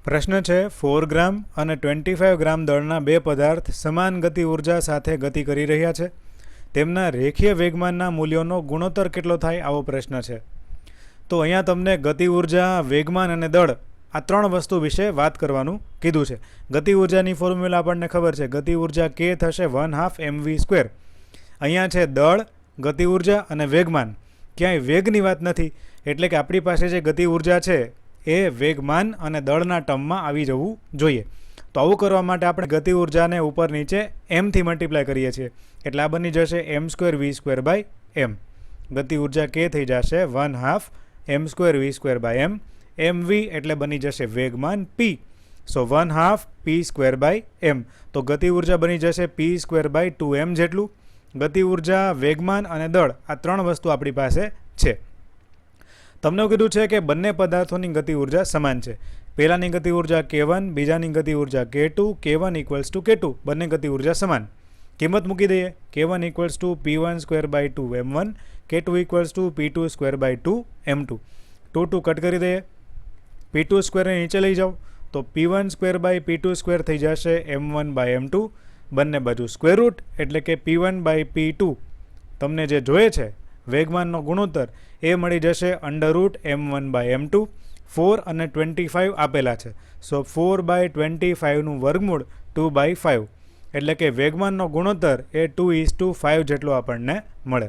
પ્રશ્ન છે 4 ગ્રામ અને 25 ગ્રામ દળના બે પદાર્થ સમાન ગતિ ઉર્જા સાથે ગતિ કરી રહ્યા છે. તેમના રેખીય વેગમાનના મૂલ્યોનો ગુણોત્તર કેટલો થાય આવો પ્રશ્ન છે. તો અહીંયા તમને ગતિ ઉર્જા, વેગમાન અને દળ આ ત્રણ વસ્તુ વિશે વાત કરવાનું કીધું છે. ગતિ ઉર્જાની ફોર્મ્યુલા આપણને ખબર છે. ગતિ ઉર્જા K થશે 1/2 mv². અહીંયા છે દળ, ગતિ ઉર્જા અને વેગમાન. ક્યાંય વેગની વાત નથી, એટલે કે આપણી પાસે જે ગતિ ઉર્જા છે એ વેગમાન અને દળના ટર્મમાં આવી જવું જોઈએ. તો આવું કરવા માટે આપણે ગતિ ઉર્જાને ઉપર નીચે એમથી મલ્ટીપ્લાય કરીએ છીએ, એટલે આ બની જશે m²v²/m. ગતિ ઉર્જા K થઈ જશે 1/2 m²v²/m. mv એટલે બની જશે વેગમાન p. સો 1/2 p²/m. તો ગતિ ઉર્જા બની જશે p²/2m જેટલું. ગતિ ઉર્જા, વેગમાન અને દળ આ ત્રણ વસ્તુ આપણી પાસે છે. તમને કીધું છે કે બંને પદાર્થોની ગતિ ઉર્જા સમાન છે. પહેલાની ગતિ ઉર્જા K1, બીજાની ગતિ ઉર્જા K2. K1 = K2, બંને ગતિ ઉર્જા સમાન. કિંમત મૂકી દઈએ. K1 = p1²/2m1, K2 = p2²/2m2. 2 cut કરી દઈએ. p2² ને નીચે લઈ જાઓ તો p1²/p2² થઈ જશે m1/m2. બંને બાજુ સ્ક્વેર રૂટ, એટલે કે p1/p2 તમને જે જોઈએ છે વેગમાનનો ગુણોત્તર એ મળી જશે √m1/m2. 4 અને 25 આપેલા છે, સો 4/25નું વર્ગમૂળ 2/5, એટલે કે વેગમાનનો ગુણોત્તર એ 2:5 જેટલો આપણને મળે.